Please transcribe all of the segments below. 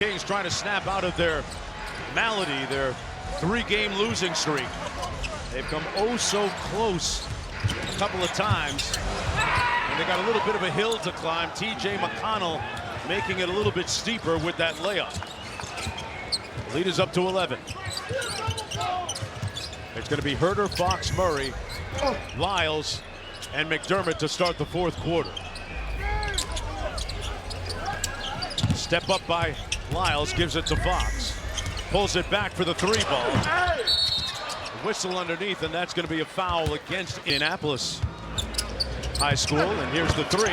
Kings trying to snap out of their malady, their 3-game losing streak. They've come oh so close a couple of times, and they got a little bit of a hill to climb. T.J. McConnell making it a little bit steeper with that layup. Lead is up to 11. It's going to be Herter, Fox, Murray, Lyles, and McDermott to start the fourth quarter. Step up by Lyles, gives it to Fox. Pulls it back for the 3-ball. Whistle underneath, and that's going to be a foul against Indianapolis High School. And here's the 3.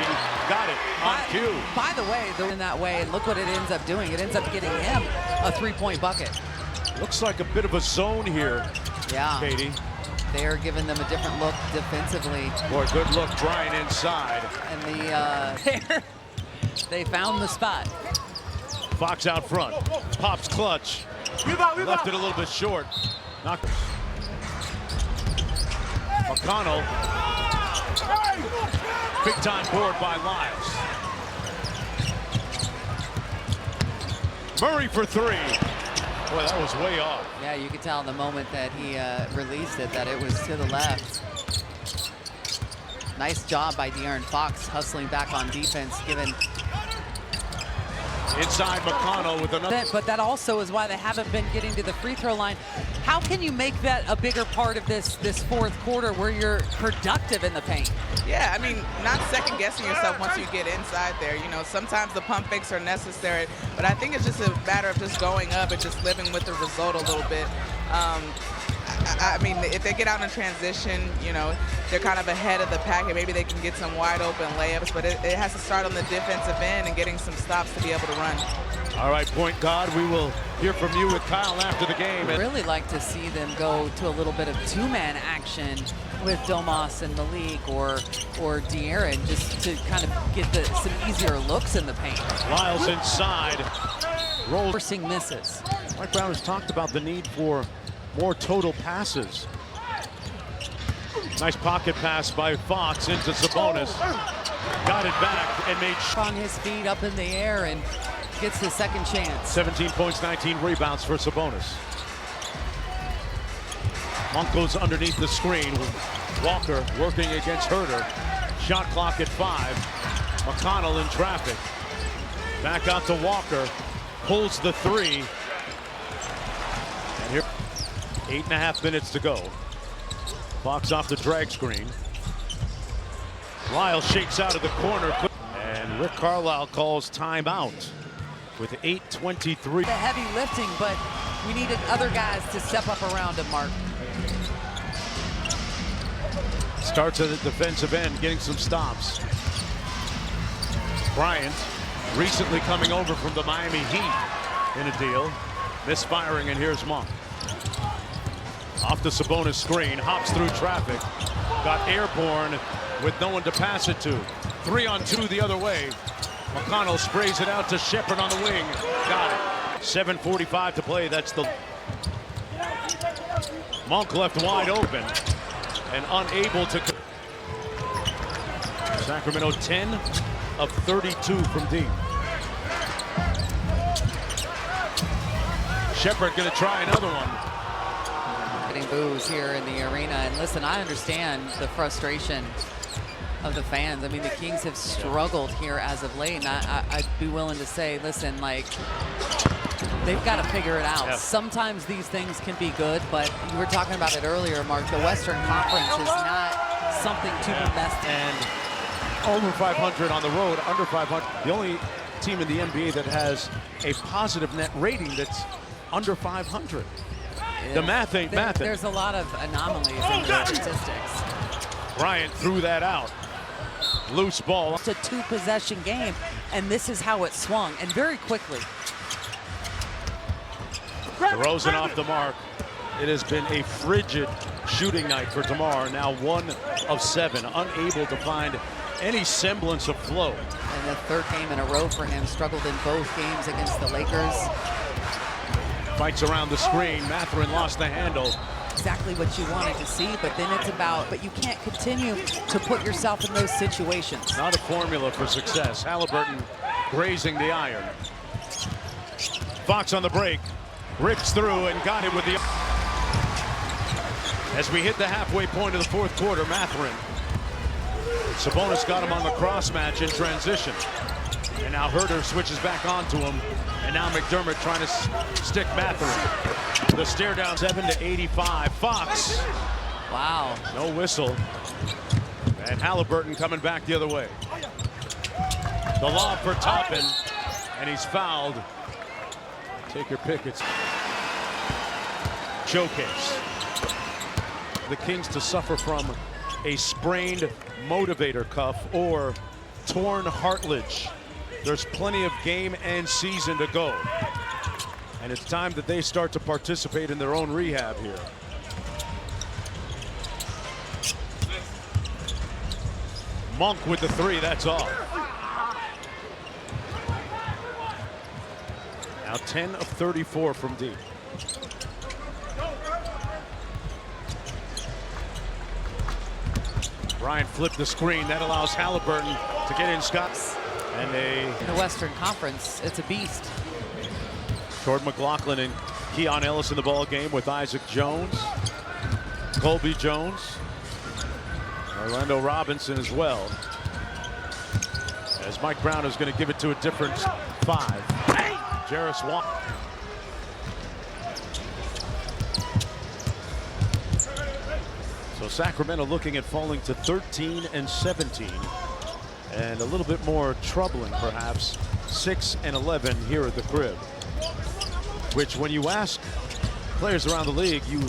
Got it on cue. By the way, they're in that way, and look what it ends up doing. It ends up getting him a 3-point bucket. Looks like a bit of a zone here, yeah, Katie. They are giving them a different look defensively. Boy, good look, Brian inside. And they found the spot. Fox out front, pops clutch. Left it a little bit short. McConnell. Big time board by Lyles. Murray for 3. Boy, that was way off. Yeah, you could tell the moment that he released it that it was to the left. Nice job by De'Aaron Fox hustling back on defense, given inside McConnell with another. But that also is why they haven't been getting to the free throw line. How can you make that a bigger part of this fourth quarter where you're productive in the paint? Yeah, I mean, not second guessing yourself once you get inside there. You know, sometimes the pump fakes are necessary, but I think it's just a matter of just going up and just living with the result a little bit. I mean, if they get out in transition, you know, they're kind of ahead of the pack, and maybe they can get some wide open layups, but it has to start on the defensive end and getting some stops to be able to run. All right, point guard, we will hear from you with Kyle after the game. I'd really like to see them go to a little bit of 2-man action with Domas and Malik or De'Aaron, just to kind of get some easier looks in the paint. Lyles inside. Roll. Forcing misses. Mike Brown has talked about the need for more total passes. Nice pocket pass by Fox into Sabonis. Got it back and made on his feet up in the air and gets the second chance. 17 points, 19 rebounds for Sabonis. Monk goes underneath the screen. Walker working against Herter. Shot clock at 5. McConnell in traffic. Back out to Walker. Pulls the 3. And here, 8.5 minutes to go. Fox off the drag screen. Lyle shakes out of the corner. And Rick Carlisle calls timeout with 8:23. The heavy lifting, but we needed other guys to step up around him, Mark. Starts at the defensive end, getting some stops. Bryant, recently coming over from the Miami Heat in a deal. Misfiring, and here's Monk. Off the Sabonis screen, hops through traffic. Got airborne with no one to pass it to. 3-on-2 the other way. McConnell sprays it out to Shepard on the wing. Got it. 7:45 to play. That's the Monk left wide open and unable to. Sacramento 10 of 32 from deep. Shepard going to try another one. Getting boos here in the arena, and listen, I understand the frustration of the fans. I mean, the Kings have struggled here as of late, and I'd be willing to say, listen, like, they've got to figure it out. Yeah. Sometimes these things can be good, but you were talking about it earlier, Mark. The Western Conference is not something to be messed in. And over 500 on the road, under 500. The only team in the NBA that has a positive net rating that's under 500. Yeah. The math ain't mathing. There's a lot of anomalies in the statistics. Bryant threw that out. Loose ball. It's a 2-possession game, and this is how it swung, and very quickly. DeRozan off the mark. It has been a frigid shooting night for Tamar. Now 1 of 7, unable to find any semblance of flow. And the 3rd game in a row for him. Struggled in both games against the Lakers. Fights around the screen. Mathurin lost the handle. Exactly what you wanted to see, but then it's about, but you can't continue to put yourself in those situations. Not a formula for success. Halliburton grazing the iron. Fox on the break, rips through and got it with the. As we hit the halfway point of the fourth quarter, Mathurin. Sabonis got him on the cross match in transition. And now Herter switches back onto him. And now McDermott trying to stick Mathurin. The stare down 7-85. Fox. Wow. No whistle. And Halliburton coming back the other way. The lob for Toppin. And he's fouled. Take your pick. It's showcase. The Kings to suffer from a sprained motivator cuff or torn cartilage. There's plenty of game and season to go. And it's time that they start to participate in their own rehab here. Monk with the three, that's off. Now 10 of 34 from deep. Bryant flipped the screen. That allows Halliburton to get in Scott. And in the Western Conference, it's a beast. Jordan McLaughlin and Keon Ellis in the ball game with Isaac Jones, Colby Jones, Orlando Robinson as well. As Mike Brown is going to give it to a different five. Jarris Walker. So Sacramento looking at falling to 13 and 17. And a little bit more troubling, perhaps, 6 and 11 here at the crib. Which, when you ask players around the league, you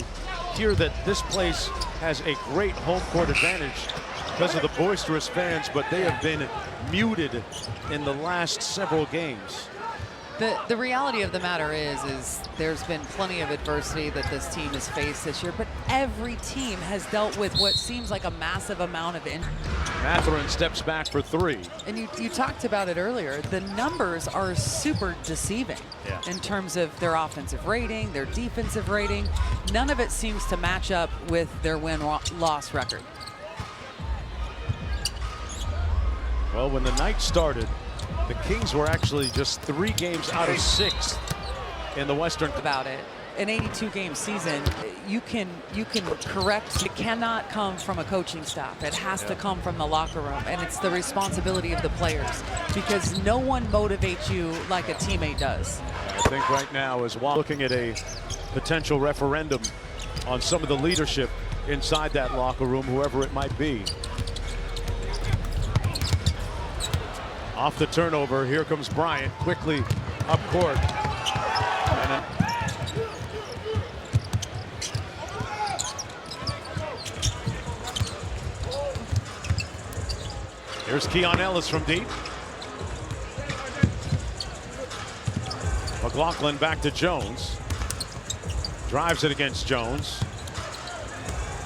hear that this place has a great home court advantage because of the boisterous fans, but they have been muted in the last several games. The reality of the matter is there's been plenty of adversity that this team has faced this year, but every team has dealt with what seems like a massive amount of injury. Mathurin steps back for three. And you talked about it earlier. The numbers are super deceiving in terms of their offensive rating, their defensive rating. None of it seems to match up with their win-loss record. Well, when the night started, the Kings were actually just 3 games out of 6 in the Western. About it, an 82-game season, you can correct. It cannot come from a coaching staff. It has to come from the locker room, and it's the responsibility of the players because no one motivates you like a teammate does. I think right now is looking at a potential referendum on some of the leadership inside that locker room, whoever it might be. Off the turnover, here comes Bryant quickly up court. And here's Keon Ellis from deep. McLaughlin back to Jones. Drives it against Jones.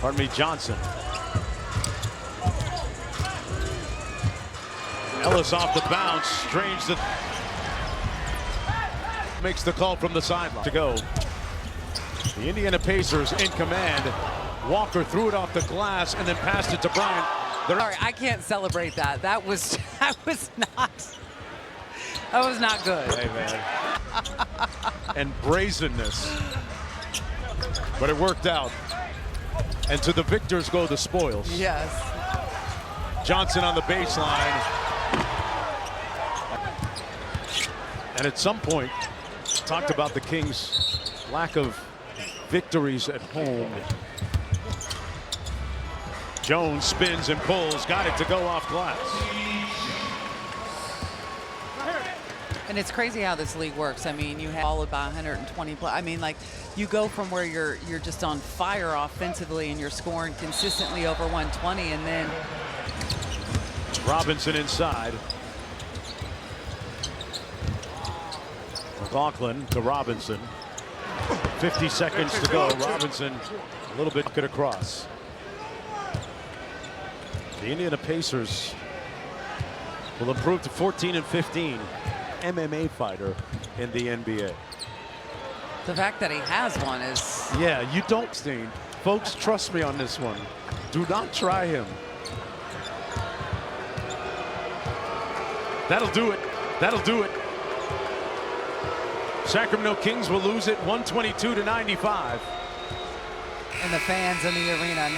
Pardon me, Johnson. Ellis off the bounce, strange that makes the call from the sideline to go. The Indiana Pacers in command. Walker threw it off the glass and then passed it to Bryant. Sorry, I can't celebrate that. That was not good. Hey, man. And brazenness. But it worked out. And to the victors go the spoils. Yes. Johnson on the baseline. And at some point, talked about the Kings' lack of victories at home. Jones spins and pulls, got it to go off glass. And it's crazy how this league works. I mean, you have all about 120 play. I mean, like, you go from where you're just on fire offensively and you're scoring consistently over 120, and then Robinson inside. McLaughlin to Robinson. 50 seconds to go. Robinson a little bit good across. The Indiana Pacers will improve to 14 and 15. MMA fighter in the NBA. The fact that he has one is... Yeah, you don't, Steen. Folks, trust me on this one. Do not try him. That'll do it. That'll do it. Sacramento Kings will lose it 122-95. And the fans in the arena